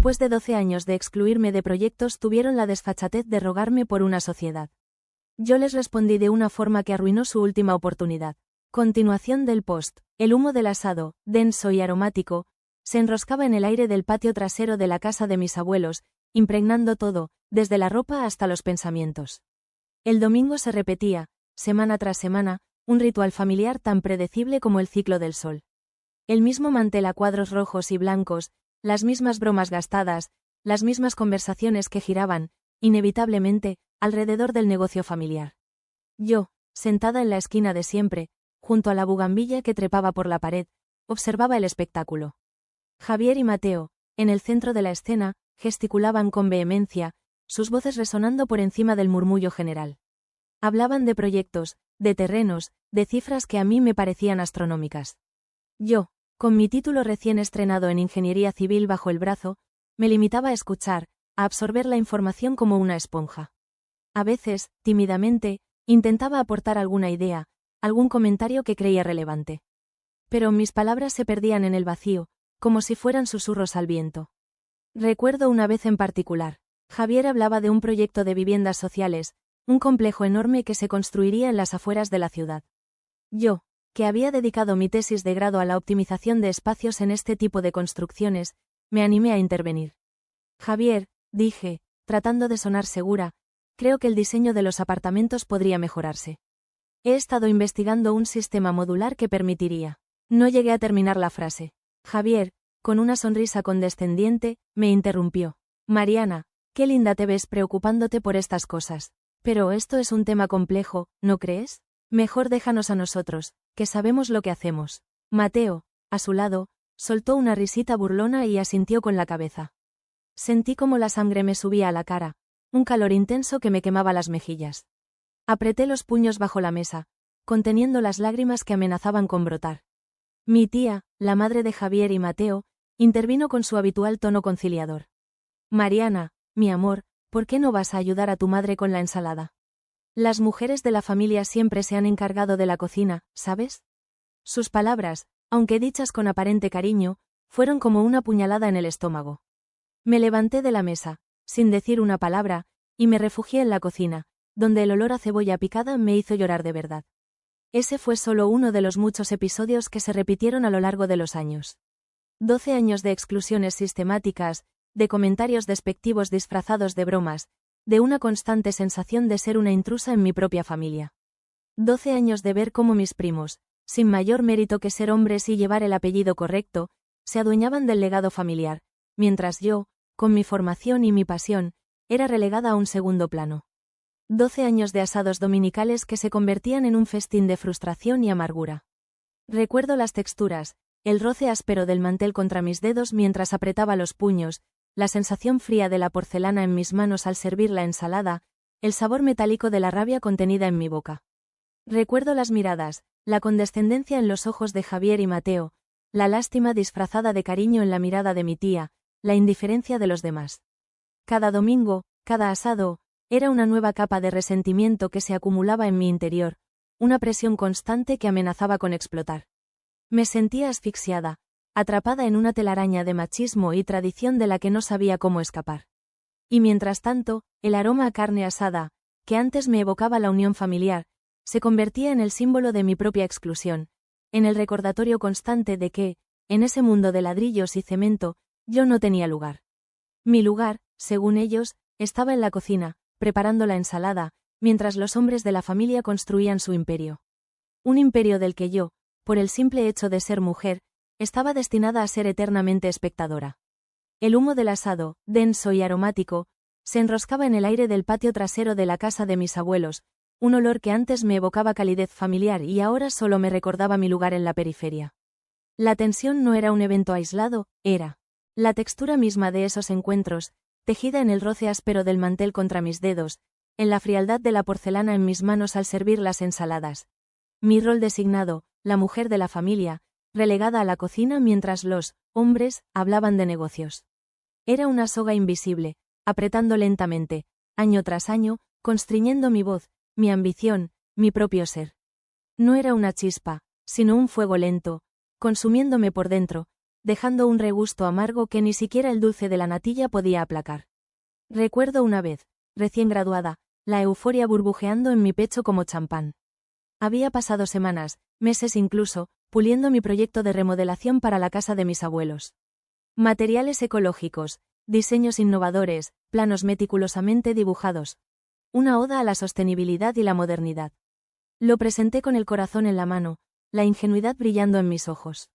Después de 12 años de excluirme de proyectos, tuvieron la desfachatez de rogarme por una sociedad. Yo les respondí de una forma que arruinó su última oportunidad. Continuación del post. El humo del asado, denso y aromático, se enroscaba en el aire del patio trasero de la casa de mis abuelos, impregnando todo, desde la ropa hasta los pensamientos. El domingo se repetía, semana tras semana, un ritual familiar tan predecible como el ciclo del sol. El mismo mantel a cuadros rojos y blancos, las mismas bromas gastadas, las mismas conversaciones que giraban, inevitablemente, alrededor del negocio familiar. Yo, sentada en la esquina de siempre, junto a la bugambilla que trepaba por la pared, observaba el espectáculo. Javier y Mateo, en el centro de la escena, gesticulaban con vehemencia, sus voces resonando por encima del murmullo general. Hablaban de proyectos, de terrenos, de cifras que a mí me parecían astronómicas. Yo, con mi título recién estrenado en Ingeniería Civil bajo el brazo, me limitaba a escuchar, a absorber la información como una esponja. A veces, tímidamente, intentaba aportar alguna idea, algún comentario que creía relevante. Pero mis palabras se perdían en el vacío, como si fueran susurros al viento. Recuerdo una vez en particular. Javier hablaba de un proyecto de viviendas sociales, un complejo enorme que se construiría en las afueras de la ciudad. Yo, que había dedicado mi tesis de grado a la optimización de espacios en este tipo de construcciones, me animé a intervenir. Javier, dije, tratando de sonar segura, creo que el diseño de los apartamentos podría mejorarse. He estado investigando un sistema modular que permitiría. No llegué a terminar la frase. Javier, con una sonrisa condescendiente, me interrumpió. Mariana, qué linda te ves preocupándote por estas cosas. Pero esto es un tema complejo, ¿no crees? Mejor déjanos a nosotros, que sabemos lo que hacemos. Mateo, a su lado, soltó una risita burlona y asintió con la cabeza. Sentí como la sangre me subía a la cara, un calor intenso que me quemaba las mejillas. Apreté los puños bajo la mesa, conteniendo las lágrimas que amenazaban con brotar. Mi tía, la madre de Javier y Mateo, intervino con su habitual tono conciliador. Mariana, mi amor, ¿por qué no vas a ayudar a tu madre con la ensalada? Las mujeres de la familia siempre se han encargado de la cocina, ¿sabes? Sus palabras, aunque dichas con aparente cariño, fueron como una puñalada en el estómago. Me levanté de la mesa, sin decir una palabra, y me refugié en la cocina, donde el olor a cebolla picada me hizo llorar de verdad. Ese fue solo uno de los muchos episodios que se repitieron a lo largo de los años. 12 años de exclusiones sistemáticas, de comentarios despectivos disfrazados de bromas, de una constante sensación de ser una intrusa en mi propia familia. 12 años de ver cómo mis primos, sin mayor mérito que ser hombres y llevar el apellido correcto, se adueñaban del legado familiar, mientras yo, con mi formación y mi pasión, era relegada a un segundo plano. 12 años de asados dominicales que se convertían en un festín de frustración y amargura. Recuerdo las texturas, el roce áspero del mantel contra mis dedos mientras apretaba los puños, la sensación fría de la porcelana en mis manos al servir la ensalada, el sabor metálico de la rabia contenida en mi boca. Recuerdo las miradas, la condescendencia en los ojos de Javier y Mateo, la lástima disfrazada de cariño en la mirada de mi tía, la indiferencia de los demás. Cada domingo, cada asado, era una nueva capa de resentimiento que se acumulaba en mi interior, una presión constante que amenazaba con explotar. Me sentía asfixiada, atrapada en una telaraña de machismo y tradición de la que no sabía cómo escapar. Y mientras tanto, el aroma a carne asada, que antes me evocaba la unión familiar, se convertía en el símbolo de mi propia exclusión, en el recordatorio constante de que, en ese mundo de ladrillos y cemento, yo no tenía lugar. Mi lugar, según ellos, estaba en la cocina, preparando la ensalada, mientras los hombres de la familia construían su imperio. Un imperio del que yo, por el simple hecho de ser mujer, estaba destinada a ser eternamente espectadora. El humo del asado, denso y aromático, se enroscaba en el aire del patio trasero de la casa de mis abuelos, un olor que antes me evocaba calidez familiar y ahora solo me recordaba mi lugar en la periferia. La tensión no era un evento aislado, era la textura misma de esos encuentros, tejida en el roce áspero del mantel contra mis dedos, en la frialdad de la porcelana en mis manos al servir las ensaladas. Mi rol designado, la mujer de la familia, relegada a la cocina mientras los hombres hablaban de negocios. Era una soga invisible, apretando lentamente, año tras año, constriñendo mi voz, mi ambición, mi propio ser. No era una chispa, sino un fuego lento, consumiéndome por dentro, dejando un regusto amargo que ni siquiera el dulce de la natilla podía aplacar. Recuerdo una vez, recién graduada, la euforia burbujeando en mi pecho como champán. Había pasado semanas, meses incluso, puliendo mi proyecto de remodelación para la casa de mis abuelos. Materiales ecológicos, diseños innovadores, planos meticulosamente dibujados. Una oda a la sostenibilidad y la modernidad. Lo presenté con el corazón en la mano, la ingenuidad brillando en mis ojos.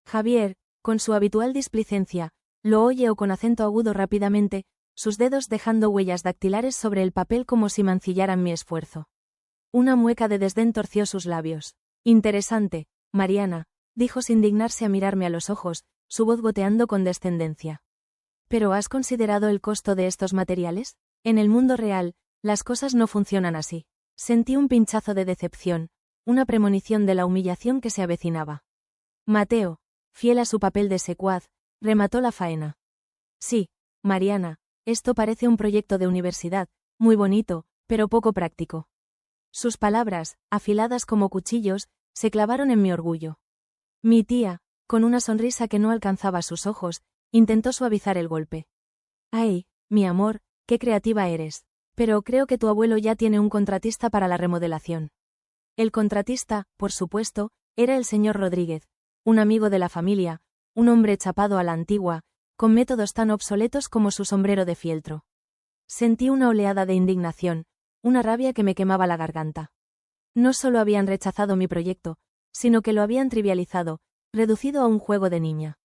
Javier, con su habitual displicencia, lo oye o con acento agudo rápidamente, sus dedos dejando huellas dactilares sobre el papel como si mancillaran mi esfuerzo. Una mueca de desdén torció sus labios. Interesante, Mariana, dijo sin dignarse a mirarme a los ojos, su voz goteando con descendencia. ¿Pero has considerado el costo de estos materiales? En el mundo real, las cosas no funcionan así. Sentí un pinchazo de decepción, una premonición de la humillación que se avecinaba. Mateo, fiel a su papel de secuaz, remató la faena. Sí, Mariana, esto parece un proyecto de universidad, muy bonito, pero poco práctico. Sus palabras, afiladas como cuchillos, se clavaron en mi orgullo. Mi tía, con una sonrisa que no alcanzaba sus ojos, intentó suavizar el golpe. Ay, mi amor, qué creativa eres. Pero creo que tu abuelo ya tiene un contratista para la remodelación. El contratista, por supuesto, era el señor Rodríguez, un amigo de la familia, un hombre chapado a la antigua, con métodos tan obsoletos como su sombrero de fieltro. Sentí una oleada de indignación, una rabia que me quemaba la garganta. No solo habían rechazado mi proyecto, sino que lo habían trivializado, reducido a un juego de niña.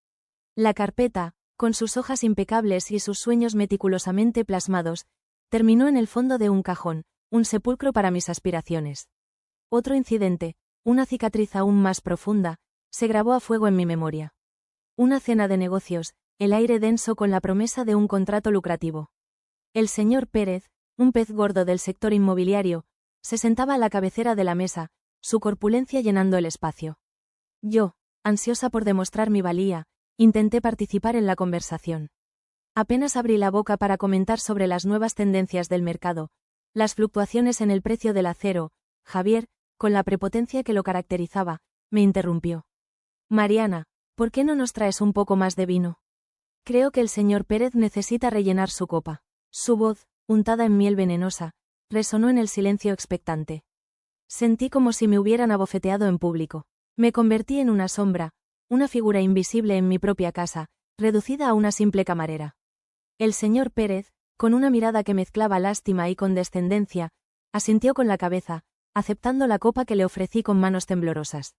La carpeta, con sus hojas impecables y sus sueños meticulosamente plasmados, terminó en el fondo de un cajón, un sepulcro para mis aspiraciones. Otro incidente, una cicatriz aún más profunda, se grabó a fuego en mi memoria. Una cena de negocios, el aire denso con la promesa de un contrato lucrativo. El señor Pérez, un pez gordo del sector inmobiliario, se sentaba a la cabecera de la mesa, su corpulencia llenando el espacio. Yo, ansiosa por demostrar mi valía, intenté participar en la conversación. Apenas abrí la boca para comentar sobre las nuevas tendencias del mercado, las fluctuaciones en el precio del acero, Javier, con la prepotencia que lo caracterizaba, me interrumpió. Mariana, ¿por qué no nos traes un poco más de vino? Creo que el señor Pérez necesita rellenar su copa. Su voz, untada en miel venenosa, resonó en el silencio expectante. Sentí como si me hubieran abofeteado en público. Me convertí en una sombra, una figura invisible en mi propia casa, reducida a una simple camarera. El señor Pérez, con una mirada que mezclaba lástima y condescendencia, asintió con la cabeza, aceptando la copa que le ofrecí con manos temblorosas.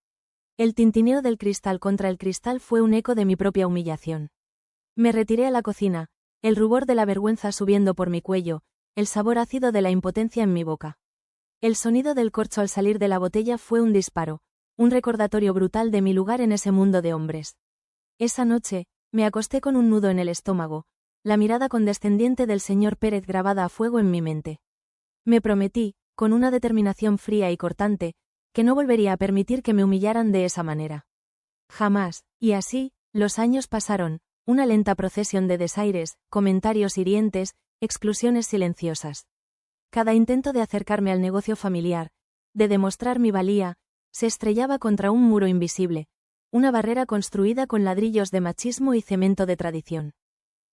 El tintineo del cristal contra el cristal fue un eco de mi propia humillación. Me retiré a la cocina, el rubor de la vergüenza subiendo por mi cuello, el sabor ácido de la impotencia en mi boca. El sonido del corcho al salir de la botella fue un disparo, un recordatorio brutal de mi lugar en ese mundo de hombres. Esa noche, me acosté con un nudo en el estómago, la mirada condescendiente del señor Pérez grabada a fuego en mi mente. Me prometí, con una determinación fría y cortante, que no volvería a permitir que me humillaran de esa manera. Jamás, y así, los años pasaron, una lenta procesión de desaires, comentarios hirientes, exclusiones silenciosas. Cada intento de acercarme al negocio familiar, de demostrar mi valía, se estrellaba contra un muro invisible, una barrera construida con ladrillos de machismo y cemento de tradición.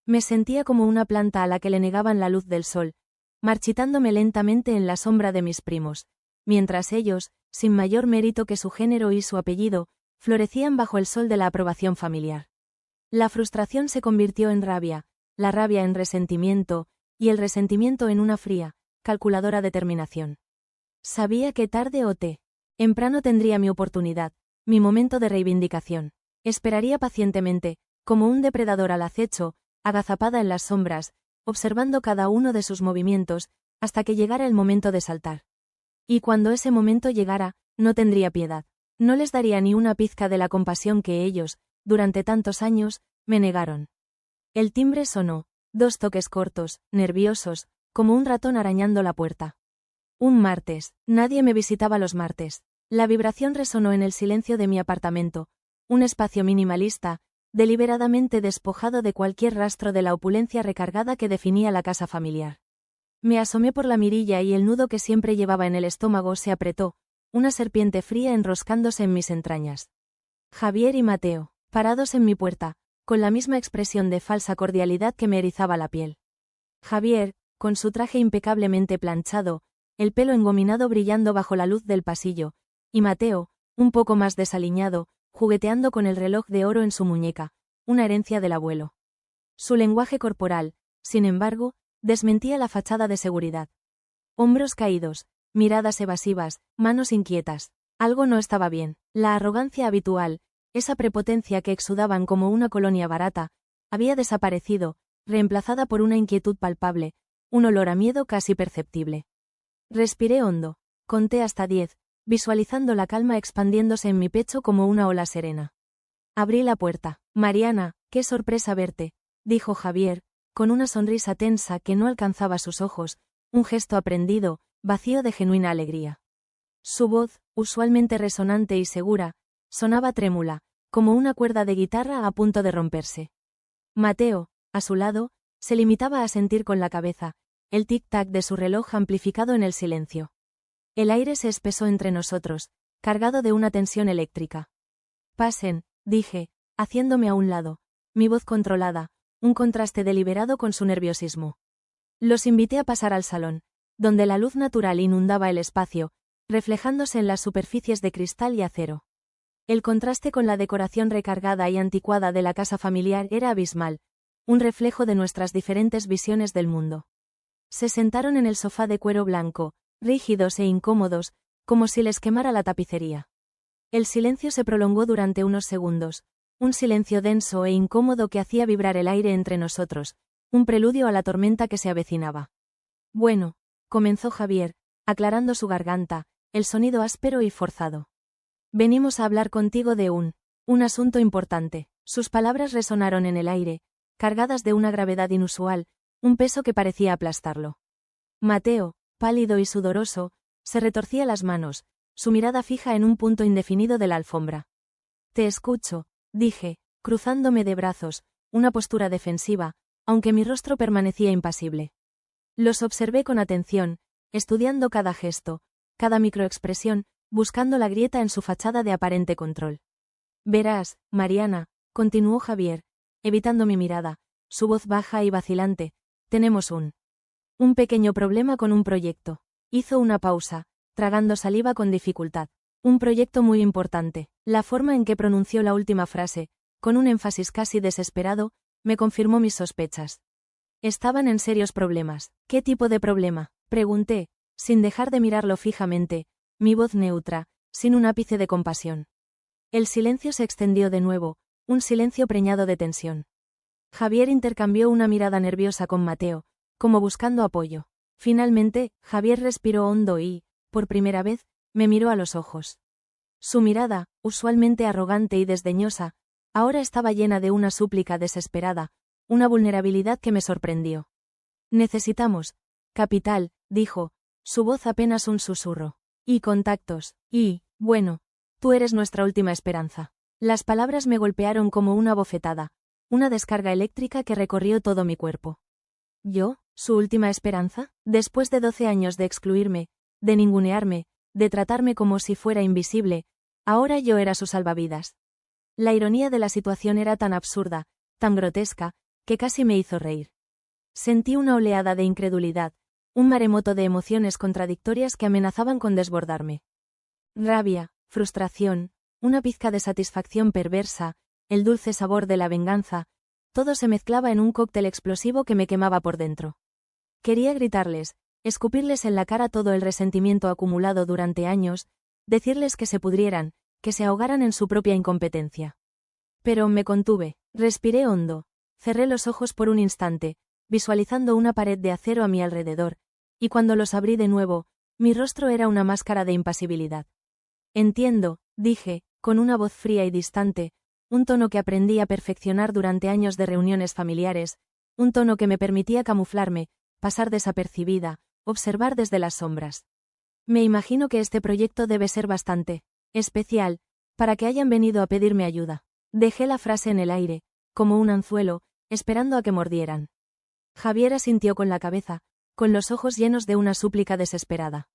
Me sentía como una planta a la que le negaban la luz del sol, marchitándome lentamente en la sombra de mis primos, mientras ellos, sin mayor mérito que su género y su apellido, florecían bajo el sol de la aprobación familiar. La frustración se convirtió en rabia, la rabia en resentimiento, y el resentimiento en una fría, calculadora determinación. Sabía que tarde o temprano tendría mi oportunidad, mi momento de reivindicación. Esperaría pacientemente, como un depredador al acecho, agazapada en las sombras, observando cada uno de sus movimientos, hasta que llegara el momento de saltar. Y cuando ese momento llegara, no tendría piedad. No les daría ni una pizca de la compasión que ellos, durante tantos años, me negaron. El timbre sonó, 2 toques cortos, nerviosos, como un ratón arañando la puerta. Un martes, nadie me visitaba los martes. La vibración resonó en el silencio de mi apartamento, un espacio minimalista, deliberadamente despojado de cualquier rastro de la opulencia recargada que definía la casa familiar. Me asomé por la mirilla y el nudo que siempre llevaba en el estómago se apretó, una serpiente fría enroscándose en mis entrañas. Javier y Mateo. parados en mi puerta, con la misma expresión de falsa cordialidad que me erizaba la piel. Javier, con su traje impecablemente planchado, el pelo engominado brillando bajo la luz del pasillo, y Mateo, un poco más desaliñado, jugueteando con el reloj de oro en su muñeca, una herencia del abuelo. Su lenguaje corporal, sin embargo, desmentía la fachada de seguridad. Hombros caídos, miradas evasivas, manos inquietas. Algo no estaba bien. La arrogancia habitual, esa prepotencia que exudaban como una colonia barata, había desaparecido, reemplazada por una inquietud palpable, un olor a miedo casi perceptible. Respiré hondo, conté hasta 10, visualizando la calma expandiéndose en mi pecho como una ola serena. Abrí la puerta. Mariana, qué sorpresa verte, dijo Javier, con una sonrisa tensa que no alcanzaba sus ojos, un gesto aprendido, vacío de genuina alegría. Su voz, usualmente resonante y segura, sonaba trémula, como una cuerda de guitarra a punto de romperse. Mateo, a su lado, se limitaba a sentir con la cabeza, el tic-tac de su reloj amplificado en el silencio. El aire se espesó entre nosotros, cargado de una tensión eléctrica. Pasen, dije, haciéndome a un lado, mi voz controlada, un contraste deliberado con su nerviosismo. Los invité a pasar al salón, donde la luz natural inundaba el espacio, reflejándose en las superficies de cristal y acero. El contraste con la decoración recargada y anticuada de la casa familiar era abismal, un reflejo de nuestras diferentes visiones del mundo. Se sentaron en el sofá de cuero blanco, rígidos e incómodos, como si les quemara la tapicería. El silencio se prolongó durante unos segundos, un silencio denso e incómodo que hacía vibrar el aire entre nosotros, un preludio a la tormenta que se avecinaba. Bueno, comenzó Javier, aclarando su garganta, el sonido áspero y forzado. Venimos a hablar contigo de un asunto importante. Sus palabras resonaron en el aire, cargadas de una gravedad inusual, un peso que parecía aplastarlo. Mateo, pálido y sudoroso, se retorcía las manos, su mirada fija en un punto indefinido de la alfombra. Te escucho, dije, cruzándome de brazos, una postura defensiva, aunque mi rostro permanecía impasible. Los observé con atención, estudiando cada gesto, cada microexpresión, buscando la grieta en su fachada de aparente control. Verás, Mariana, continuó Javier, evitando mi mirada, su voz baja y vacilante, tenemos un pequeño problema con un proyecto. Hizo una pausa, tragando saliva con dificultad. Un proyecto muy importante. La forma en que pronunció la última frase, con un énfasis casi desesperado, me confirmó mis sospechas. Estaban en serios problemas. ¿Qué tipo de problema?, pregunté, sin dejar de mirarlo fijamente, mi voz neutra, sin un ápice de compasión. El silencio se extendió de nuevo, un silencio preñado de tensión. Javier intercambió una mirada nerviosa con Mateo, como buscando apoyo. Finalmente, Javier respiró hondo y, por primera vez, me miró a los ojos. Su mirada, usualmente arrogante y desdeñosa, ahora estaba llena de una súplica desesperada, una vulnerabilidad que me sorprendió. Necesitamos capital, dijo, su voz apenas un susurro. Y contactos, y, bueno, tú eres nuestra última esperanza. Las palabras me golpearon como una bofetada, una descarga eléctrica que recorrió todo mi cuerpo. ¿Yo, su última esperanza? Después de 12 años de excluirme, de ningunearme, de tratarme como si fuera invisible, ahora yo era su salvavidas. La ironía de la situación era tan absurda, tan grotesca, que casi me hizo reír. Sentí una oleada de incredulidad, un maremoto de emociones contradictorias que amenazaban con desbordarme. Rabia, frustración, una pizca de satisfacción perversa, el dulce sabor de la venganza, todo se mezclaba en un cóctel explosivo que me quemaba por dentro. Quería gritarles, escupirles en la cara todo el resentimiento acumulado durante años, decirles que se pudrieran, que se ahogaran en su propia incompetencia. Pero me contuve, respiré hondo, cerré los ojos por un instante, visualizando una pared de acero a mi alrededor, y cuando los abrí de nuevo, mi rostro era una máscara de impasibilidad. Entiendo, dije, con una voz fría y distante, un tono que aprendí a perfeccionar durante años de reuniones familiares, un tono que me permitía camuflarme, pasar desapercibida, observar desde las sombras. Me imagino que este proyecto debe ser bastante especial, para que hayan venido a pedirme ayuda. Dejé la frase en el aire, como un anzuelo, esperando a que mordieran. Javier asintió con la cabeza, con los ojos llenos de una súplica desesperada.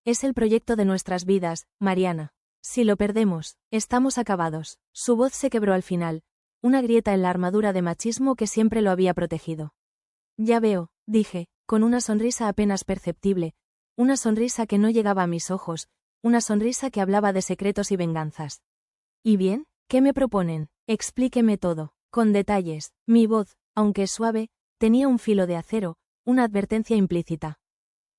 Es el proyecto de nuestras vidas, Mariana. Si lo perdemos, estamos acabados. Su voz se quebró al final, una grieta en la armadura de machismo que siempre lo había protegido. Ya veo, dije, con una sonrisa apenas perceptible, una sonrisa que no llegaba a mis ojos, una sonrisa que hablaba de secretos y venganzas. ¿Y bien? ¿Qué me proponen? Explíqueme todo, con detalles. Mi voz, aunque suave, tenía un filo de acero, una advertencia implícita.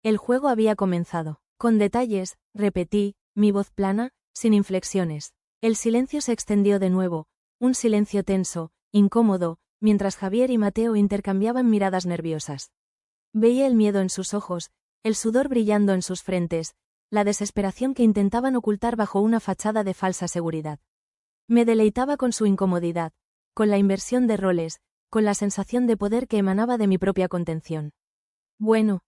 El juego había comenzado. Con detalles, repetí, mi voz plana, sin inflexiones. El silencio se extendió de nuevo, un silencio tenso, incómodo, mientras Javier y Mateo intercambiaban miradas nerviosas. Veía el miedo en sus ojos, el sudor brillando en sus frentes, la desesperación que intentaban ocultar bajo una fachada de falsa seguridad. Me deleitaba con su incomodidad, con la inversión de roles, con la sensación de poder que emanaba de mi propia contención. Bueno,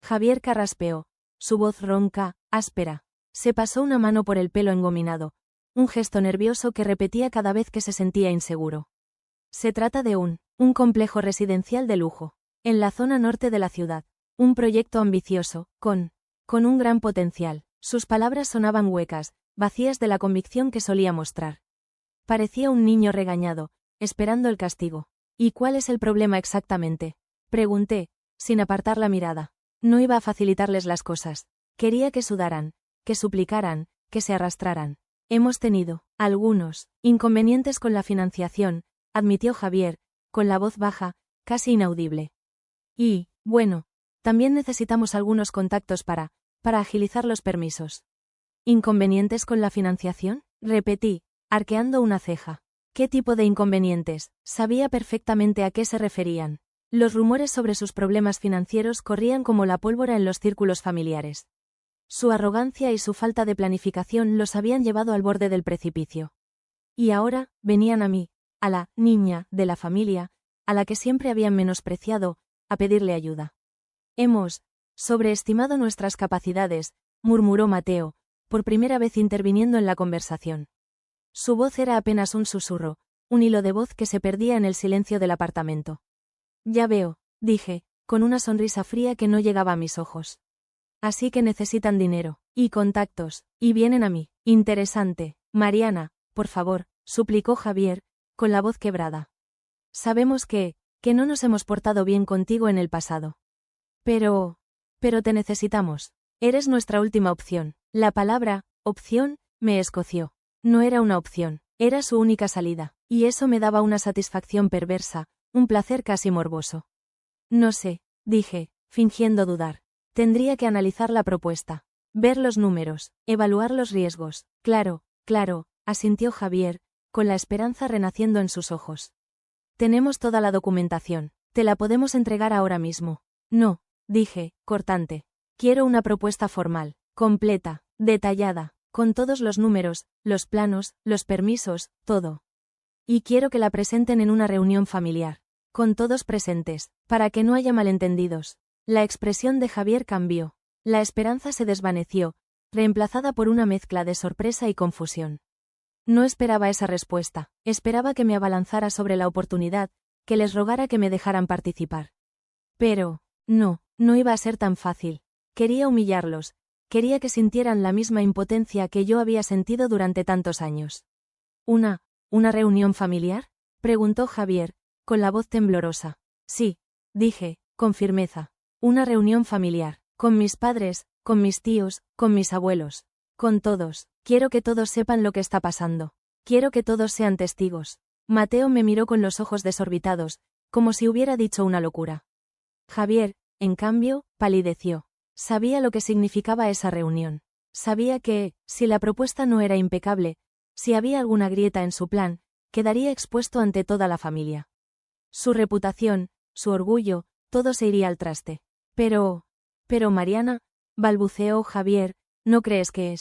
Javier carraspeó. Su voz ronca, áspera. Se pasó una mano por el pelo engominado, un gesto nervioso que repetía cada vez que se sentía inseguro. Se trata de un complejo residencial de lujo, en la zona norte de la ciudad. Un proyecto ambicioso, con un gran potencial. Sus palabras sonaban huecas, vacías de la convicción que solía mostrar. Parecía un niño regañado, esperando el castigo. ¿Y cuál es el problema exactamente? Pregunté, sin apartar la mirada. No iba a facilitarles las cosas. Quería que sudaran, que suplicaran, que se arrastraran. Hemos tenido algunos inconvenientes con la financiación, admitió Javier, con la voz baja, casi inaudible. Y, bueno, también necesitamos algunos contactos para agilizar los permisos. ¿Inconvenientes con la financiación? Repetí, arqueando una ceja. ¿Qué tipo de inconvenientes? Sabía perfectamente a qué se referían. Los rumores sobre sus problemas financieros corrían como la pólvora en los círculos familiares. Su arrogancia y su falta de planificación los habían llevado al borde del precipicio. Y ahora, venían a mí, a la niña de la familia, a la que siempre habían menospreciado, a pedirle ayuda. Hemos sobreestimado nuestras capacidades, murmuró Mateo, por primera vez interviniendo en la conversación. Su voz era apenas un susurro, un hilo de voz que se perdía en el silencio del apartamento. Ya veo, dije, con una sonrisa fría que no llegaba a mis ojos. Así que necesitan dinero, y contactos, y vienen a mí. Interesante. Mariana, por favor, suplicó Javier, con la voz quebrada. Sabemos que no nos hemos portado bien contigo en el pasado. Pero te necesitamos. Eres nuestra última opción. La palabra, opción, me escoció. No era una opción, era su única salida, y eso me daba una satisfacción perversa, un placer casi morboso. No sé, dije, fingiendo dudar. Tendría que analizar la propuesta, ver los números, evaluar los riesgos. Claro, asintió Javier, con la esperanza renaciendo en sus ojos. Tenemos toda la documentación, te la podemos entregar ahora mismo. No, dije, cortante. Quiero una propuesta formal, completa, detallada, con todos los números, los planos, los permisos, todo. Y quiero que la presenten en una reunión familiar, con todos presentes, para que no haya malentendidos. La expresión de Javier cambió. La esperanza se desvaneció, reemplazada por una mezcla de sorpresa y confusión. No esperaba esa respuesta, esperaba que me abalanzara sobre la oportunidad, que les rogara que me dejaran participar. Pero, no iba a ser tan fácil. Quería humillarlos, quería que sintieran la misma impotencia que yo había sentido durante tantos años. ¿Una reunión familiar?, preguntó Javier, con la voz temblorosa. Sí, dije, con firmeza. Una reunión familiar, con mis padres, con mis tíos, con mis abuelos, con todos. Quiero que todos sepan lo que está pasando. Quiero que todos sean testigos. Mateo me miró con los ojos desorbitados, como si hubiera dicho una locura. Javier, en cambio, palideció. Sabía lo que significaba esa reunión. Sabía que, si la propuesta no era impecable, si había alguna grieta en su plan, quedaría expuesto ante toda la familia. Su reputación, su orgullo, todo se iría al traste. Pero Mariana, balbuceó Javier, ¿no crees que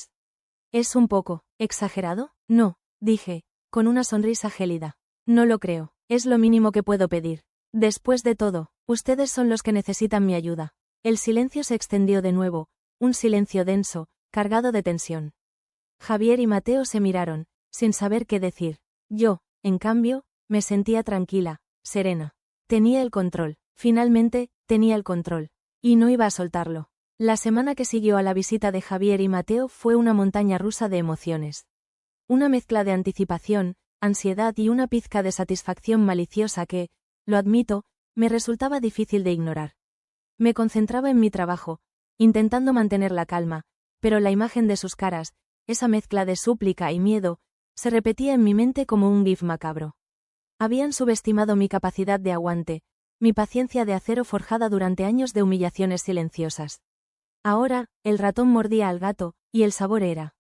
es un poco exagerado? No, dije, con una sonrisa gélida. No lo creo, es lo mínimo que puedo pedir. Después de todo, ustedes son los que necesitan mi ayuda. El silencio se extendió de nuevo, un silencio denso, cargado de tensión. Javier y Mateo se miraron, sin saber qué decir. Yo, en cambio, me sentía tranquila, serena. Tenía el control, finalmente, tenía el control. Y no iba a soltarlo. La semana que siguió a la visita de Javier y Mateo fue una montaña rusa de emociones. Una mezcla de anticipación, ansiedad y una pizca de satisfacción maliciosa que, lo admito, me resultaba difícil de ignorar. Me concentraba en mi trabajo, intentando mantener la calma, pero la imagen de sus caras, esa mezcla de súplica y miedo, se repetía en mi mente como un gif macabro. Habían subestimado mi capacidad de aguante, mi paciencia de acero forjada durante años de humillaciones silenciosas. Ahora, el ratón mordía al gato, y el sabor era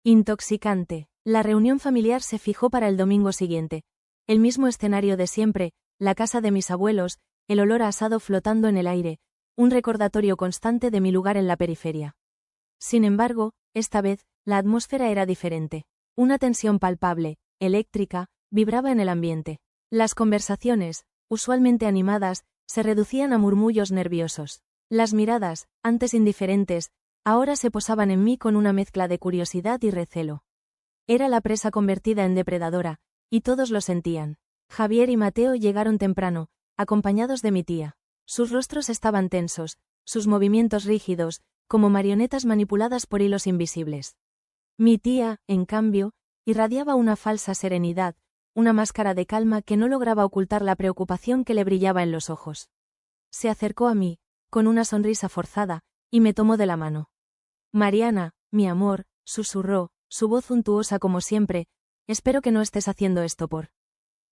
intoxicante. La reunión familiar se fijó para el domingo siguiente. El mismo escenario de siempre, la casa de mis abuelos, el olor a asado flotando en el aire, un recordatorio constante de mi lugar en la periferia. Sin embargo, esta vez, la atmósfera era diferente. Una tensión palpable, eléctrica, vibraba en el ambiente. Las conversaciones, usualmente animadas, se reducían a murmullos nerviosos. Las miradas, antes indiferentes, ahora se posaban en mí con una mezcla de curiosidad y recelo. Era la presa convertida en depredadora, y todos lo sentían. Javier y Mateo llegaron temprano, acompañados de mi tía. Sus rostros estaban tensos, sus movimientos rígidos, como marionetas manipuladas por hilos invisibles. Mi tía, en cambio, irradiaba una falsa serenidad, una máscara de calma que no lograba ocultar la preocupación que le brillaba en los ojos. Se acercó a mí, con una sonrisa forzada, y me tomó de la mano. Mariana, mi amor, susurró, su voz untuosa como siempre, espero que no estés haciendo esto por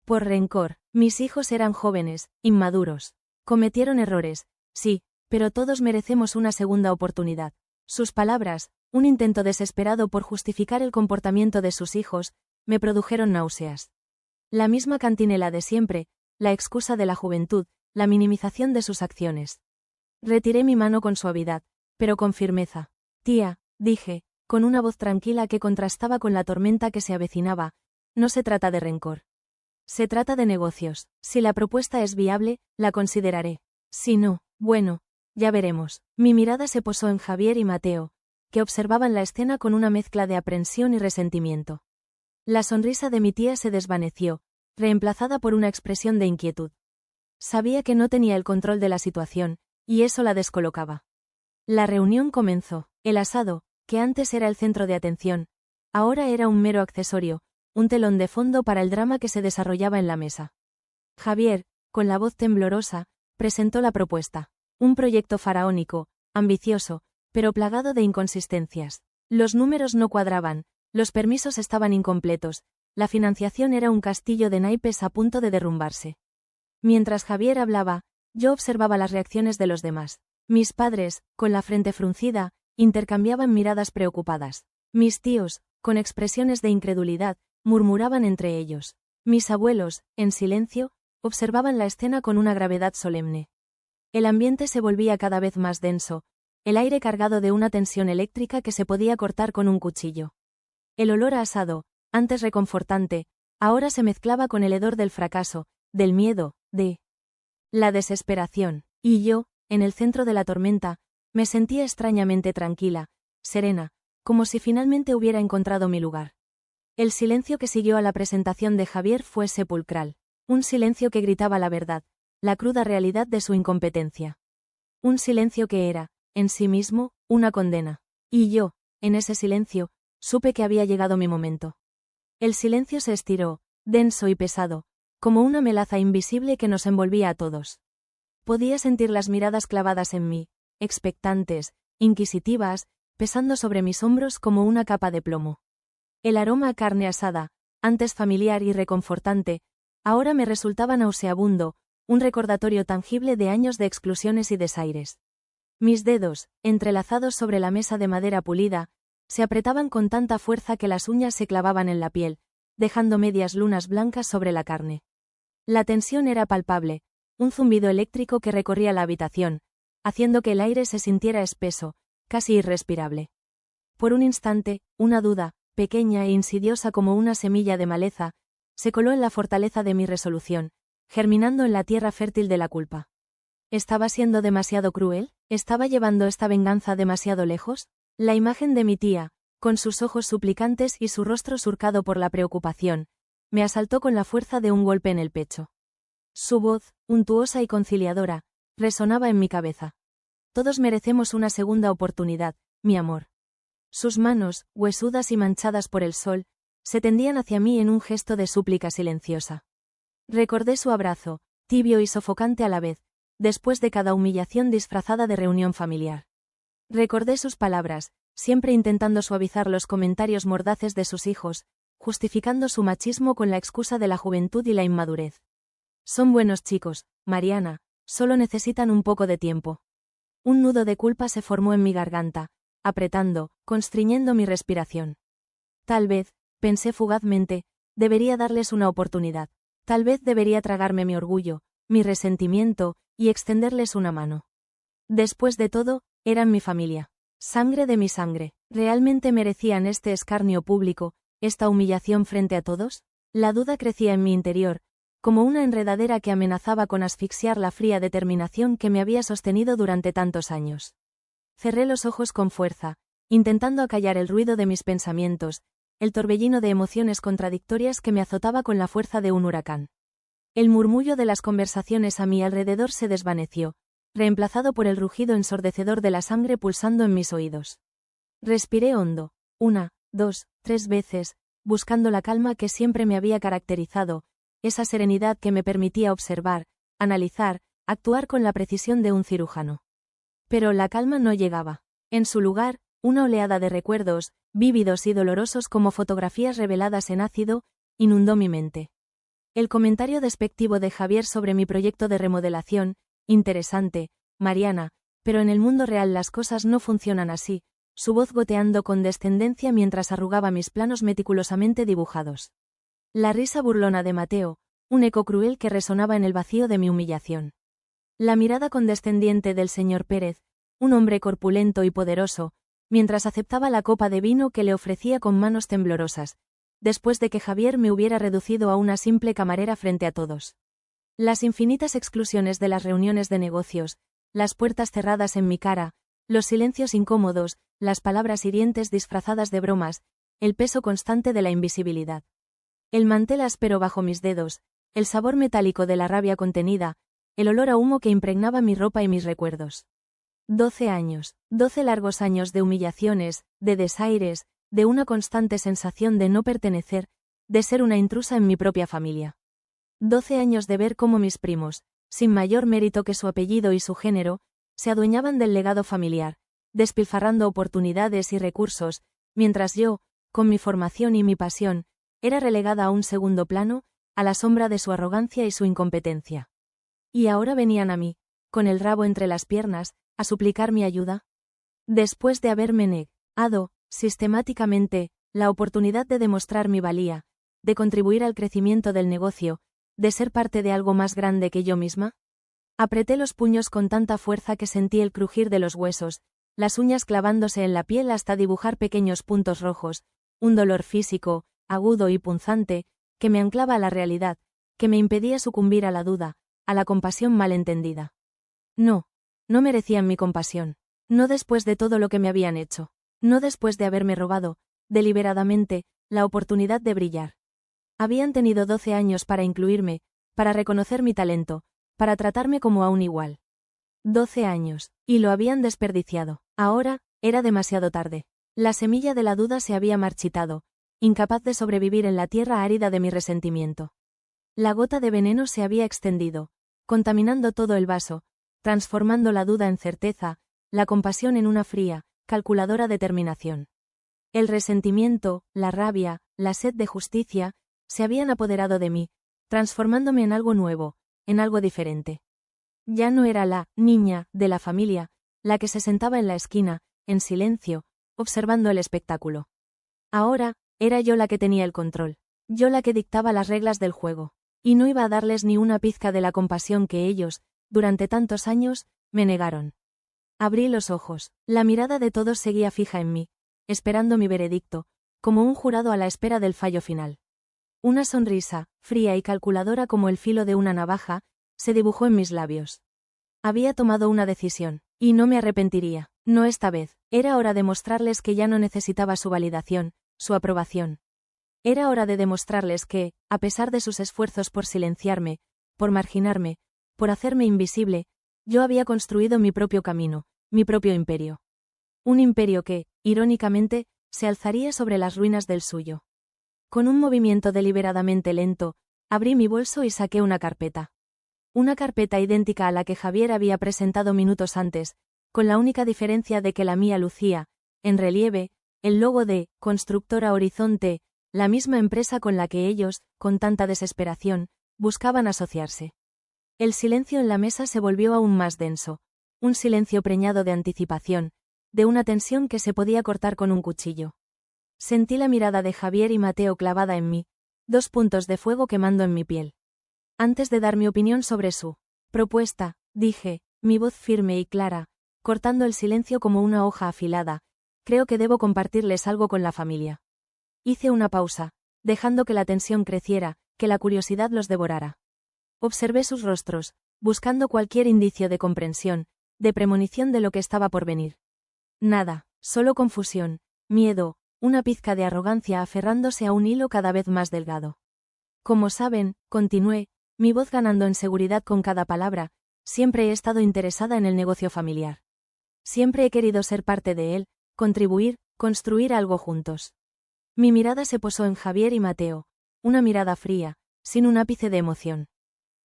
rencor. Mis hijos eran jóvenes, inmaduros. Cometieron errores, sí, pero todos merecemos una segunda oportunidad. Sus palabras, un intento desesperado por justificar el comportamiento de sus hijos, me produjeron náuseas. La misma cantinela de siempre, la excusa de la juventud, la minimización de sus acciones. Retiré mi mano con suavidad, pero con firmeza. Tía, dije, con una voz tranquila que contrastaba con la tormenta que se avecinaba, no se trata de rencor. Se trata de negocios. Si la propuesta es viable, la consideraré. Si no, bueno, ya veremos. Mi mirada se posó en Javier y Mateo, que observaban la escena con una mezcla de aprensión y resentimiento. La sonrisa de mi tía se desvaneció, reemplazada por una expresión de inquietud. Sabía que no tenía el control de la situación, y eso la descolocaba. La reunión comenzó. El asado, que antes era el centro de atención, ahora era un mero accesorio, un telón de fondo para el drama que se desarrollaba en la mesa. Javier, con la voz temblorosa, presentó la propuesta. Un proyecto faraónico, ambicioso, pero plagado de inconsistencias. Los números no cuadraban, los permisos estaban incompletos, la financiación era un castillo de naipes a punto de derrumbarse. Mientras Javier hablaba, yo observaba las reacciones de los demás. Mis padres, con la frente fruncida, intercambiaban miradas preocupadas. Mis tíos, con expresiones de incredulidad, murmuraban entre ellos. Mis abuelos, en silencio, observaban la escena con una gravedad solemne. El ambiente se volvía cada vez más denso, el aire cargado de una tensión eléctrica que se podía cortar con un cuchillo. El olor a asado, antes reconfortante, ahora se mezclaba con el hedor del fracaso, del miedo, de la desesperación. Y yo, en el centro de la tormenta, me sentía extrañamente tranquila, serena, como si finalmente hubiera encontrado mi lugar. El silencio que siguió a la presentación de Javier fue sepulcral, un silencio que gritaba la verdad, la cruda realidad de su incompetencia. Un silencio que era, en sí mismo, una condena. Y yo, en ese silencio, supe que había llegado mi momento. El silencio se estiró, denso y pesado, como una melaza invisible que nos envolvía a todos. Podía sentir las miradas clavadas en mí, expectantes, inquisitivas, pesando sobre mis hombros como una capa de plomo. El aroma a carne asada, antes familiar y reconfortante, ahora me resultaba nauseabundo, un recordatorio tangible de años de exclusiones y desaires. Mis dedos, entrelazados sobre la mesa de madera pulida, se apretaban con tanta fuerza que las uñas se clavaban en la piel, dejando medias lunas blancas sobre la carne. La tensión era palpable, un zumbido eléctrico que recorría la habitación, haciendo que el aire se sintiera espeso, casi irrespirable. Por un instante, una duda, pequeña e insidiosa como una semilla de maleza, se coló en la fortaleza de mi resolución, germinando en la tierra fértil de la culpa. ¿Estaba siendo demasiado cruel? ¿Estaba llevando esta venganza demasiado lejos? La imagen de mi tía, con sus ojos suplicantes y su rostro surcado por la preocupación, me asaltó con la fuerza de un golpe en el pecho. Su voz, untuosa y conciliadora, resonaba en mi cabeza. Todos merecemos una segunda oportunidad, mi amor. Sus manos, huesudas y manchadas por el sol, se tendían hacia mí en un gesto de súplica silenciosa. Recordé su abrazo, tibio y sofocante a la vez, después de cada humillación disfrazada de reunión familiar. Recordé sus palabras, siempre intentando suavizar los comentarios mordaces de sus hijos, justificando su machismo con la excusa de la juventud y la inmadurez. Son buenos chicos, Mariana, solo necesitan un poco de tiempo. Un nudo de culpa se formó en mi garganta, apretando, constriñendo mi respiración. Tal vez, pensé fugazmente, debería darles una oportunidad. Tal vez debería tragarme mi orgullo, mi resentimiento, y extenderles una mano. Después de todo, eran mi familia. Sangre de mi sangre. ¿Realmente merecían este escarnio público, esta humillación frente a todos? La duda crecía en mi interior, como una enredadera que amenazaba con asfixiar la fría determinación que me había sostenido durante tantos años. Cerré los ojos con fuerza, intentando acallar el ruido de mis pensamientos, el torbellino de emociones contradictorias que me azotaba con la fuerza de un huracán. El murmullo de las conversaciones a mi alrededor se desvaneció, reemplazado por el rugido ensordecedor de la sangre pulsando en mis oídos. Respiré hondo, 1, 2, 3 veces, buscando la calma que siempre me había caracterizado, esa serenidad que me permitía observar, analizar, actuar con la precisión de un cirujano. Pero la calma no llegaba. En su lugar, una oleada de recuerdos, vívidos y dolorosos como fotografías reveladas en ácido, inundó mi mente. El comentario despectivo de Javier sobre mi proyecto de remodelación, interesante, Mariana, pero en el mundo real las cosas no funcionan así, su voz goteando con descendencia mientras arrugaba mis planos meticulosamente dibujados. La risa burlona de Mateo, un eco cruel que resonaba en el vacío de mi humillación. La mirada condescendiente del señor Pérez, un hombre corpulento y poderoso, mientras aceptaba la copa de vino que le ofrecía con manos temblorosas, después de que Javier me hubiera reducido a una simple camarera frente a todos. Las infinitas exclusiones de las reuniones de negocios, las puertas cerradas en mi cara, los silencios incómodos, las palabras hirientes disfrazadas de bromas, el peso constante de la invisibilidad. El mantel áspero bajo mis dedos, el sabor metálico de la rabia contenida, el olor a humo que impregnaba mi ropa y mis recuerdos. 12 años, 12 largos años de humillaciones, de desaires, de una constante sensación de no pertenecer, de ser una intrusa en mi propia familia. 12 años de ver cómo mis primos, sin mayor mérito que su apellido y su género, se adueñaban del legado familiar, despilfarrando oportunidades y recursos, mientras yo, con mi formación y mi pasión, era relegada a un segundo plano, a la sombra de su arrogancia y su incompetencia. Y ahora venían a mí, con el rabo entre las piernas, a suplicar mi ayuda. Después de haberme negado, sistemáticamente, la oportunidad de demostrar mi valía, de contribuir al crecimiento del negocio, de ser parte de algo más grande que yo misma. Apreté los puños con tanta fuerza que sentí el crujir de los huesos, las uñas clavándose en la piel hasta dibujar pequeños puntos rojos, un dolor físico, agudo y punzante, que me anclaba a la realidad, que me impedía sucumbir a la duda, a la compasión malentendida. No merecían mi compasión. No después de todo lo que me habían hecho. No después de haberme robado, deliberadamente, la oportunidad de brillar. Habían tenido 12 años para incluirme, para reconocer mi talento, para tratarme como a un igual. 12 años, y lo habían desperdiciado. Ahora, era demasiado tarde. La semilla de la duda se había marchitado, incapaz de sobrevivir en la tierra árida de mi resentimiento. La gota de veneno se había extendido, contaminando todo el vaso, transformando la duda en certeza, la compasión en una fría, calculadora determinación. El resentimiento, la rabia, la sed de justicia, se habían apoderado de mí, transformándome en algo nuevo, en algo diferente. Ya no era la niña de la familia, la que se sentaba en la esquina, en silencio, observando el espectáculo. Ahora, era yo la que tenía el control, yo la que dictaba las reglas del juego, y no iba a darles ni una pizca de la compasión que ellos, durante tantos años, me negaron. Abrí los ojos, la mirada de todos seguía fija en mí, esperando mi veredicto, como un jurado a la espera del fallo final. Una sonrisa, fría y calculadora como el filo de una navaja, se dibujó en mis labios. Había tomado una decisión, y no me arrepentiría, no esta vez. Era hora de mostrarles que ya no necesitaba su validación, su aprobación. Era hora de demostrarles que, a pesar de sus esfuerzos por silenciarme, por marginarme, por hacerme invisible, yo había construido mi propio camino, mi propio imperio. Un imperio que, irónicamente, se alzaría sobre las ruinas del suyo. Con un movimiento deliberadamente lento, abrí mi bolso y saqué una carpeta. Una carpeta idéntica a la que Javier había presentado minutos antes, con la única diferencia de que la mía lucía, en relieve, el logo de Constructora Horizonte, la misma empresa con la que ellos, con tanta desesperación, buscaban asociarse. El silencio en la mesa se volvió aún más denso, un silencio preñado de anticipación, de una tensión que se podía cortar con un cuchillo. Sentí la mirada de Javier y Mateo clavada en mí, dos puntos de fuego quemando en mi piel. Antes de dar mi opinión sobre su propuesta, dije, mi voz firme y clara, cortando el silencio como una hoja afilada, creo que debo compartirles algo con la familia. Hice una pausa, dejando que la tensión creciera, que la curiosidad los devorara. Observé sus rostros, buscando cualquier indicio de comprensión, de premonición de lo que estaba por venir. Nada, solo confusión, miedo, una pizca de arrogancia aferrándose a un hilo cada vez más delgado. Como saben, continué, mi voz ganando en seguridad con cada palabra, siempre he estado interesada en el negocio familiar. Siempre he querido ser parte de él, contribuir, construir algo juntos. Mi mirada se posó en Javier y Mateo, una mirada fría, sin un ápice de emoción.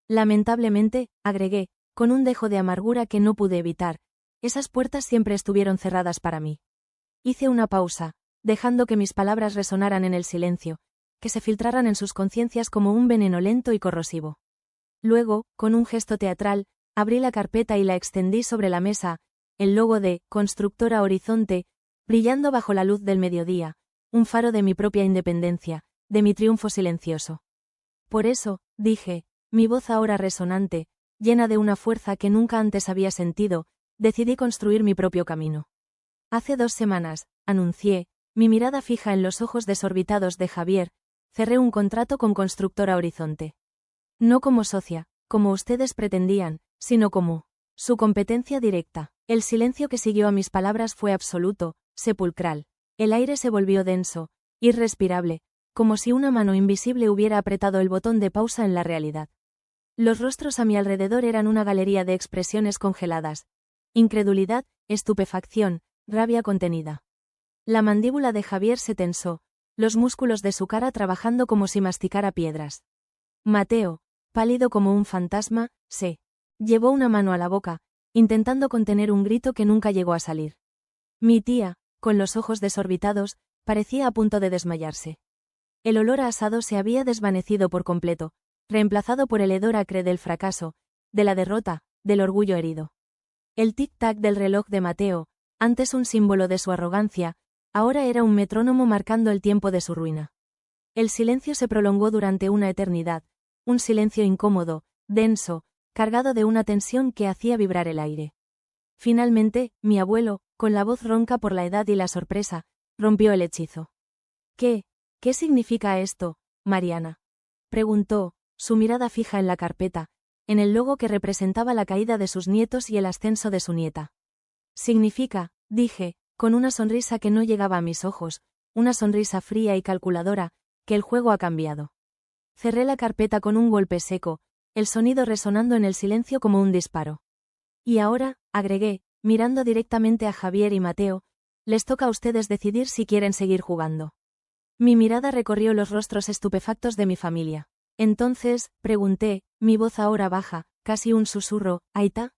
Lamentablemente, agregué, con un dejo de amargura que no pude evitar, esas puertas siempre estuvieron cerradas para mí. Hice una pausa, dejando que mis palabras resonaran en el silencio, que se filtraran en sus conciencias como un veneno lento y corrosivo. Luego, con un gesto teatral, abrí la carpeta y la extendí sobre la mesa, el logo de Constructora Horizonte, brillando bajo la luz del mediodía, un faro de mi propia independencia, de mi triunfo silencioso. Por eso, dije, mi voz ahora resonante, llena de una fuerza que nunca antes había sentido, decidí construir mi propio camino. Hace 2 semanas, anuncié, mi mirada fija en los ojos desorbitados de Javier, cerré un contrato con Constructora Horizonte. No como socia, como ustedes pretendían, sino como su competencia directa. El silencio que siguió a mis palabras fue absoluto, sepulcral. El aire se volvió denso, irrespirable, como si una mano invisible hubiera apretado el botón de pausa en la realidad. Los rostros a mi alrededor eran una galería de expresiones congeladas. Incredulidad, estupefacción, rabia contenida. La mandíbula de Javier se tensó, los músculos de su cara trabajando como si masticara piedras. Mateo, pálido como un fantasma, se llevó una mano a la boca, intentando contener un grito que nunca llegó a salir. Mi tía, con los ojos desorbitados, parecía a punto de desmayarse. El olor a asado se había desvanecido por completo, reemplazado por el hedor acre del fracaso, de la derrota, del orgullo herido. El tic-tac del reloj de Mateo, antes un símbolo de su arrogancia, ahora era un metrónomo marcando el tiempo de su ruina. El silencio se prolongó durante una eternidad, un silencio incómodo, denso, cargado de una tensión que hacía vibrar el aire. Finalmente, mi abuelo, con la voz ronca por la edad y la sorpresa, rompió el hechizo. ¿Qué significa esto, Mariana?, preguntó, su mirada fija en la carpeta, en el logo que representaba la caída de sus nietos y el ascenso de su nieta. Significa, dije, con una sonrisa que no llegaba a mis ojos, una sonrisa fría y calculadora, que el juego ha cambiado. Cerré la carpeta con un golpe seco, el sonido resonando en el silencio como un disparo. Y ahora, agregué, mirando directamente a Javier y Mateo, les toca a ustedes decidir si quieren seguir jugando. Mi mirada recorrió los rostros estupefactos de mi familia. Entonces, pregunté, mi voz ahora baja, casi un susurro, ¿Aita?